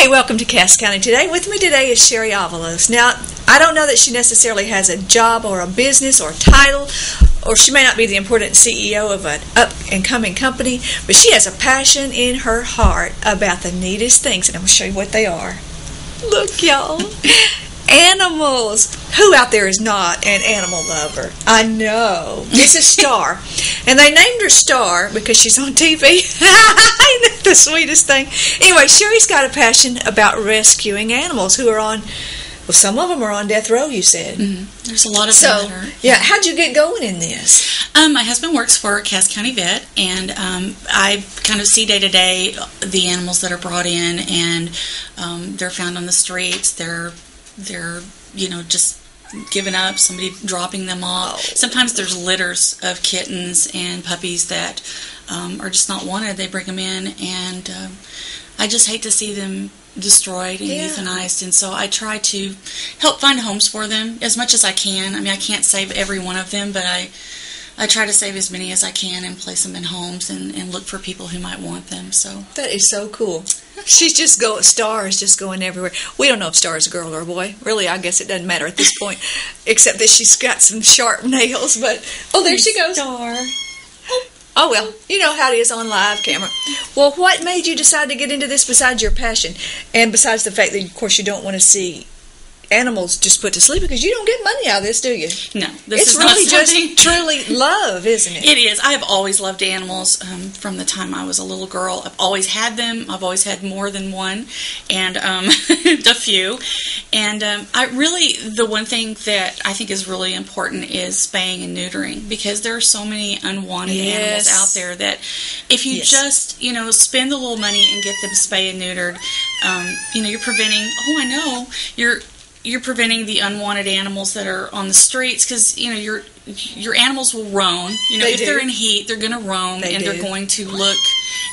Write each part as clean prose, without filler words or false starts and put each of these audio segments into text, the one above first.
Hey, welcome to Cass County Today. With me today is Sheri Avalos. Now, I don't know that she necessarily has a job or a business or title, or she may not be the important CEO of an up-and-coming company, but she has a passion in her heart about the neatest things, and I'm going to show you what they are. Look, y'all. Animals. Who out there is not an animal lover? I know. It's a Star. And they named her Star because she's on TV. Isn't that the sweetest thing? Anyway, Sheri's got a passion about rescuing animals who are on, well, some of them are on death row, you said. Mm-hmm. There's a lot of them that are. Yeah, how'd you get going in this? My husband works for Cass County Vet, and I kind of see day to day the animals that are brought in, and they're found on the streets. They're just given up, somebody dropping them off. Oh. Sometimes there's litters of kittens and puppies that are just not wanted. They bring them in, and I just hate to see them destroyed and euthanized, and so I try to help find homes for them as much as I can. I mean, I can't save every one of them, but I try to save as many as I can and place them in homes and look for people who might want them. So that is so cool. Star is just going everywhere. We don't know if Star is a girl or a boy. Really, I guess it doesn't matter at this point, except that she's got some sharp nails. But there she goes. Star. Oh, well, you know how it is on live camera. Well, what made you decide to get into this besides your passion? And besides the fact that, of course, you don't want to see animals just put to sleep, because you don't get money out of this, do you? No. It's really just truly love, isn't it? It is. I have always loved animals from the time I was a little girl. I've always had them. I've always had more than one, and a few. And the one thing that I think is really important is spaying and neutering, because there are so many unwanted animals out there that if you just, spend a little money and get them spayed and neutered, you're preventing, you're preventing the unwanted animals that are on the streets, because your animals will roam. If they're in heat, they're going to roam, they're going to look,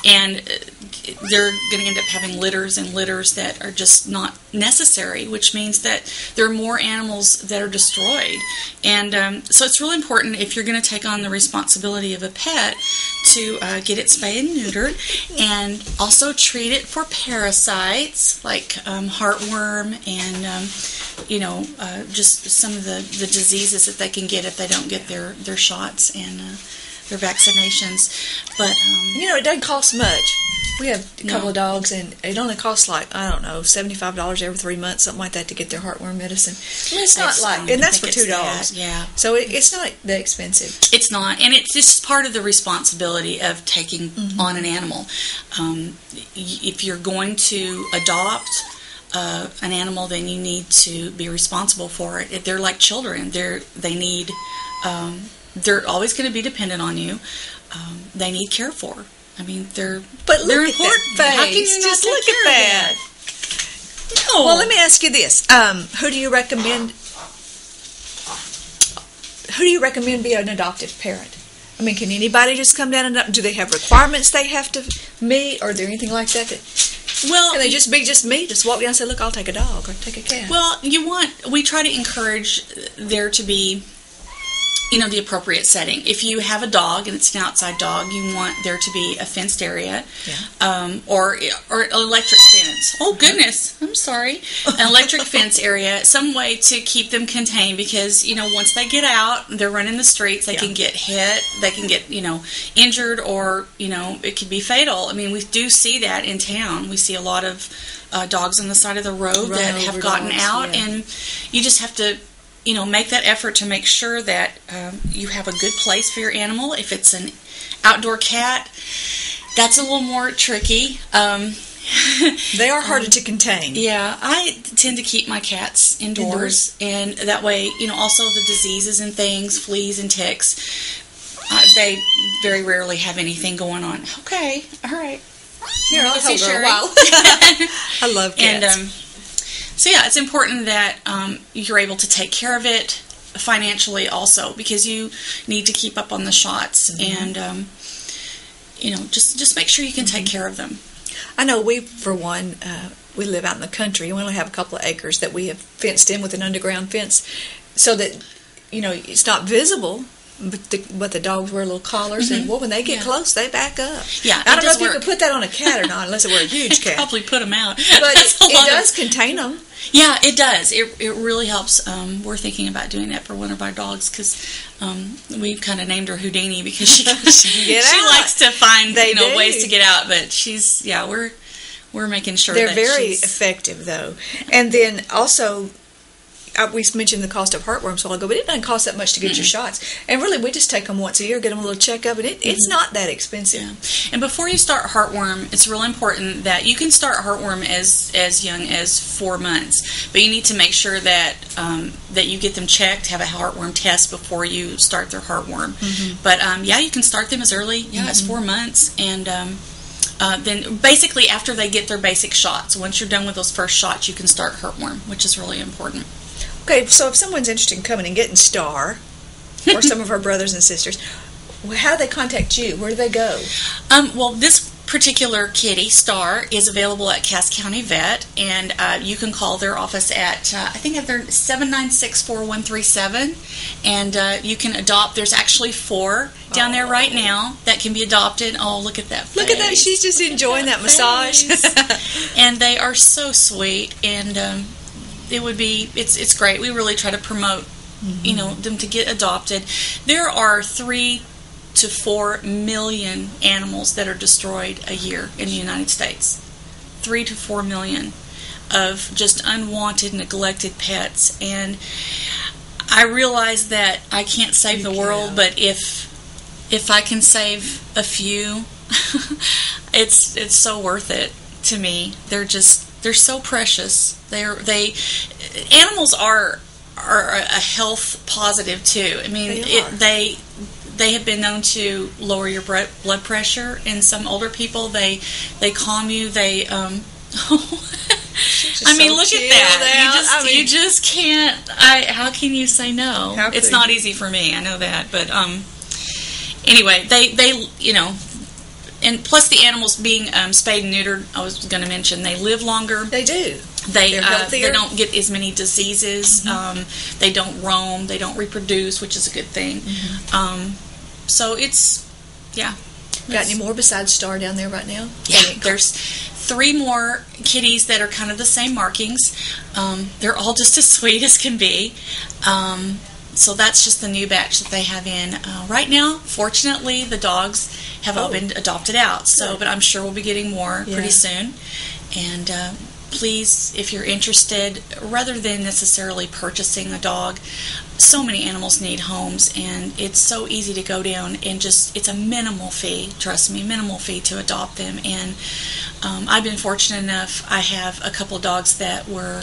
and they're going to end up having litters and litters that are just not necessary, which means that there are more animals that are destroyed. And so it's really important, if you're going to take on the responsibility of a pet, to get it spayed and neutered, and also treat it for parasites like heartworm and just some of the diseases that they can get if they don't get their shots and their vaccinations. But it doesn't cost much. We have a couple of dogs, and it only costs $75 every 3 months, something like that, to get their heartworm medicine. I mean, it's not and that's for 2 dogs. Yeah. So it's not that expensive. It's not, and it's just part of the responsibility of taking on an animal. If you're going to adopt an animal, then you need to be responsible for it. They're like children. They're always going to be to on you. They need care for. I mean, they're important. How can you just look at that? No. Well, let me ask you this: who do you recommend? Who do you recommend be an adoptive parent? I mean, can anybody just come down and do they have requirements they have to meet, or is there anything like that? Can they just be just me? Just walk down and say, "Look, I'll take a dog or take a cat." Well, we try to encourage there to be, the appropriate setting. If you have a dog and it's an outside dog, you want there to be a fenced area, or an electric fence. Oh goodness, I'm sorry. An electric fence area, some way to keep them contained, because once they get out, they're running the streets. They can get hit. They can get injured, or it could be fatal. I mean, we do see that in town. We see a lot of dogs on the side of the road that have gotten out, and you just have to make that effort to make sure that you have a good place for your animal. If it's an outdoor cat, that's a little more tricky. They are harder to contain. Yeah, I tend to keep my cats indoors, and that way, also the diseases and things, fleas and ticks, they very rarely have anything going on. Okay, all right. Here, I'll hold her a while. I love cats. And, so it's important that you're able to take care of it financially also, because you need to keep up on the shots, and just make sure you can take care of them. I know we, for one, we live out in the country. We only have a couple of acres that we have fenced in with an underground fence, so that it's not visible. but the dogs wear little collars, and when they get close, they back up. Yeah, I don't know if you could put that on a cat or not, unless it were a huge cat. Probably put them out. But it does contain them. Yeah, it does. It really helps. We're thinking about doing that for one of our dogs because we've kind of named her Houdini because she likes to find ways to get out. But we're making sure they're very effective though. And then also, we mentioned the cost of heartworms a while ago, but it doesn't cost that much to get your shots. And really, we just take them once a year, get them a little checkup, and it's not that expensive. Yeah. And before you start heartworm, it's real important that you can start heartworm as young as 4 months, but you need to make sure that that you get them checked, have a heartworm test before you start their heartworm. But you can start them as early as 4 months, and then basically after they get their basic shots, once you're done with those first shots, you can start heartworm, which is really important. Okay, so if someone's interested in coming and getting Star, or some of our brothers and sisters, how do they contact you? Where do they go? Well, this particular kitty, Star, is available at Cass County Vet, and you can call their office at, I think they're 796-4137, and you can adopt. There's actually 4 down there right now that can be adopted. Oh, look at that face. Look at that. She's just enjoying that massage. And they are so sweet, and it's great. We really try to promote, them to get adopted. There are 3 to 4 million animals that are destroyed a year in the United States. 3 to 4 million of just unwanted, neglected pets. And I realize that I can't save the world, but if I can save a few, it's so worth it to me. They're so precious. Animals are a health positive too. I mean, they have been known to lower your blood pressure in some older people. They calm you. They I mean, look at that. You just can't. How can you say no? It's not easy for me. I know that, but anyway, they and plus the animals being spayed and neutered, I was going to mention, they live longer. They do. They don't get as many diseases. They don't roam. They don't reproduce, which is a good thing. So Got any more besides Star down there right now? Yeah, there's 3 more kitties that are kind of the same markings. They're all just as sweet as can be. So that's just the new batch that they have in right now. Fortunately, the dogs have all been adopted out. So, but I'm sure we'll be getting more pretty soon. And please, if you're interested, rather than necessarily purchasing a dog, so many animals need homes, and it's so easy to go down and it's a minimal fee. Trust me, minimal fee to adopt them. And I've been fortunate enough. I have a couple of dogs that were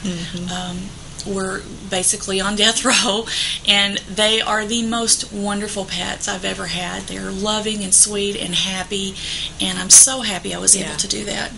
basically on death row, and they are the most wonderful pets I've ever had. They're loving and sweet and happy, and I'm so happy I was able to do that.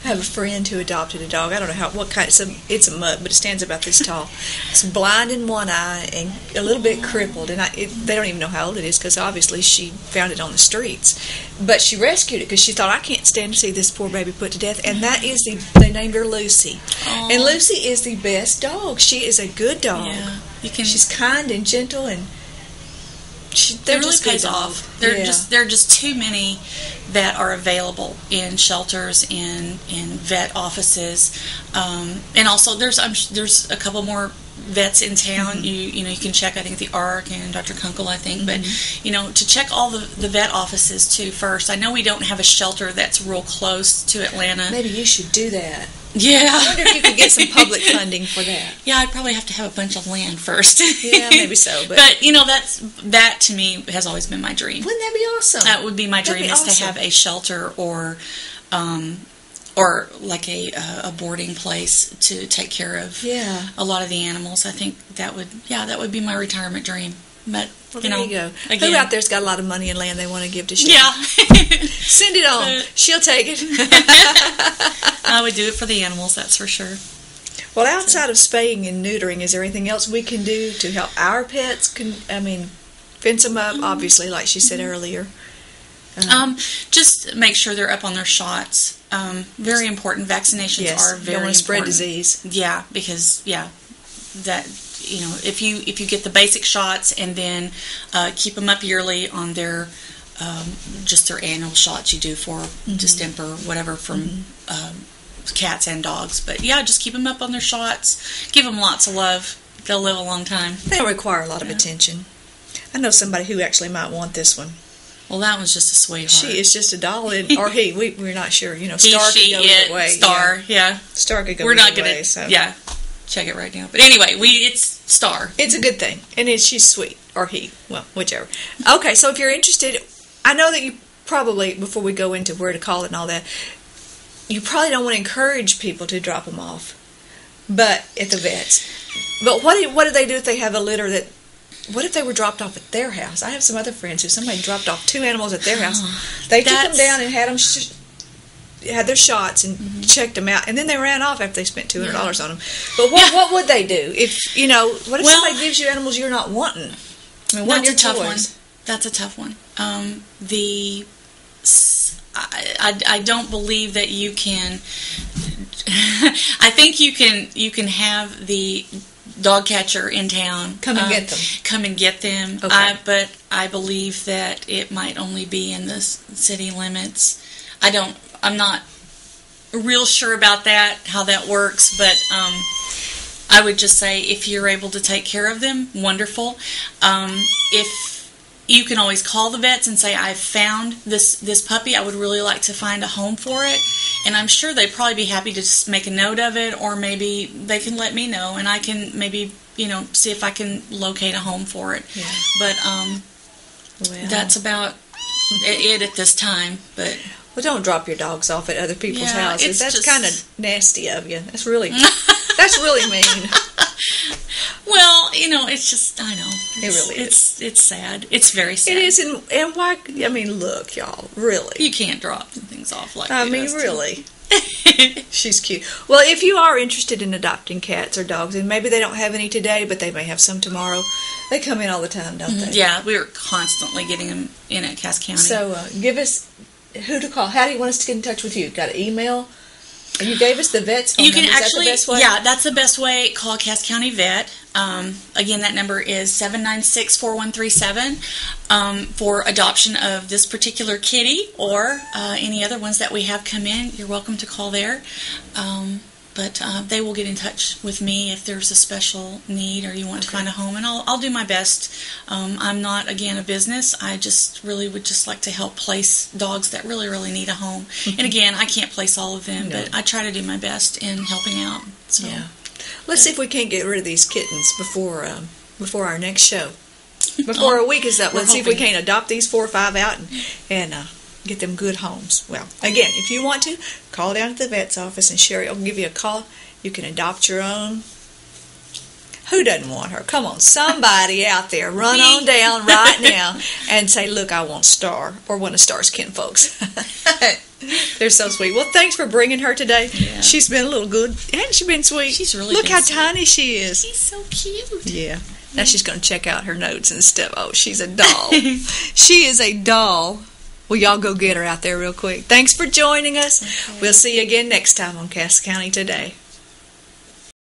I have a friend who adopted a dog. I don't know what kind. It's a mutt, but it stands about this tall. It's blind in one eye and a little bit crippled. And they don't even know how old it is because obviously she found it on the streets. But she rescued it because she thought, I can't stand to see this poor baby put to death. And that is they named her Lucy. Aww. And Lucy is the best dog. She is a good dog. Yeah. She's kind and gentle, and it really pays off. There are just too many that are available in shelters, in vet offices, and also there's a couple more vets in town. You can check. I think the ARC and Dr. Kunkel, I think, but to check all the vet offices too first. I know we don't have a shelter that's real close to Atlanta. Maybe you should do that. Yeah. I wonder if you could get some public funding for that. Yeah, I'd probably have to have a bunch of land first. Yeah, maybe so. But that to me has always been my dream. Wouldn't that be awesome? That would be my dream, is to have a shelter or like a boarding place to take care of a lot of the animals. I think that would be my retirement dream. But there you go. Again, who out there's got a lot of money and land they want to give to Sheri? Yeah. Send it on. She'll take it. I would do it for the animals, that's for sure. Well, outside of spaying and neutering, is there anything else we can do to help our pets? Fence them up, obviously, like she said earlier. Just make sure they're up on their shots. Very important. Vaccinations are very important. Don't want to spread disease. Yeah, because that if you get the basic shots and then keep them up yearly on their just their annual shots you do for distemper, whatever, from cats and dogs. But yeah, just keep them up on their shots. Give them lots of love. They'll live a long time. They require a lot of attention. I know somebody who actually might want this one. Well, that one's just a sweetheart. She is just a doll, or he. We're not sure. Star could go either way. Star, yeah. Star could go We're not either gonna, way. So. Yeah, check it right now. But anyway, it's Star. It's a good thing, and she's sweet, or he. Well, whichever. Okay, so if you're interested, I know that you probably, before we go into where to call it and all that, you probably don't want to encourage people to drop them off, but at the vets. But what do they do if they have a litter that? What if they were dropped off at their house? I have some other friends who somebody dropped off 2 animals at their house. They took them down and had them had their shots and checked them out, and then they ran off after they spent $200 on them. But what would they do if what if somebody gives you animals you're not wanting? I mean, that's a tough one. That's a tough one. I don't believe that you can. I think you can have the dog catcher in town come and get them. Come and get them. Okay. But I believe that it might only be in the city limits. I'm not real sure about that, how that works, but I would just say if you're able to take care of them, wonderful. If you can always call the vets and say, I've found this puppy, I would really like to find a home for it, and I'm sure they'd probably be happy to just make a note of it, or maybe they can let me know and I can maybe see if I can locate a home for it. Yeah. But that's about it at this time. But don't drop your dogs off at other people's houses. That's kind of nasty of you. That's really mean. Well, it's just, I know. It really is. It's sad. It's very sad. It is, and why, look, y'all, really. You can't drop things off like that. I mean, really. She's cute. Well, if you are interested in adopting cats or dogs, and maybe they don't have any today, but they may have some tomorrow, they come in all the time, don't they? Yeah, we're constantly getting them in at Cass County. So, give us who to call. How do you want us to get in touch with you? Got an email? You gave us the vet's phone number. You can actually, is that the best way? yeah, that's the best way. Call Cass County Vet. Again, that number is 796-4137 for adoption of this particular kitty or any other ones that we have come in. You're welcome to call there. But they will get in touch with me if there's a special need or you want to find a home, and I'll do my best. I'm not, again, a business. I just really would just like to help place dogs that really, really need a home. And again, I can't place all of them, but I try to do my best in helping out. So, yeah. Let's see if we can't get rid of these kittens before our next show. Before a week is up, let's see if we can't adopt these 4 or 5 out and get them good homes. Well, again, if you want to, call down to the vet's office and Sheri will give you a call. You can adopt your own. Who doesn't want her? Come on, somebody out there, run on down right now and say, look, I want Star, or one of Star's kinfolks. They're so sweet. Well, thanks for bringing her today. Yeah. She's been a little good. Hasn't she been sweet? She's really Look been how sweet. tiny she is. She's so cute. Yeah. Now she's going to check out her notes and stuff. Oh, she's a doll. She is a doll. Well, y'all go get her out there real quick. Thanks for joining us. Okay. We'll see you again next time on Cass County Today.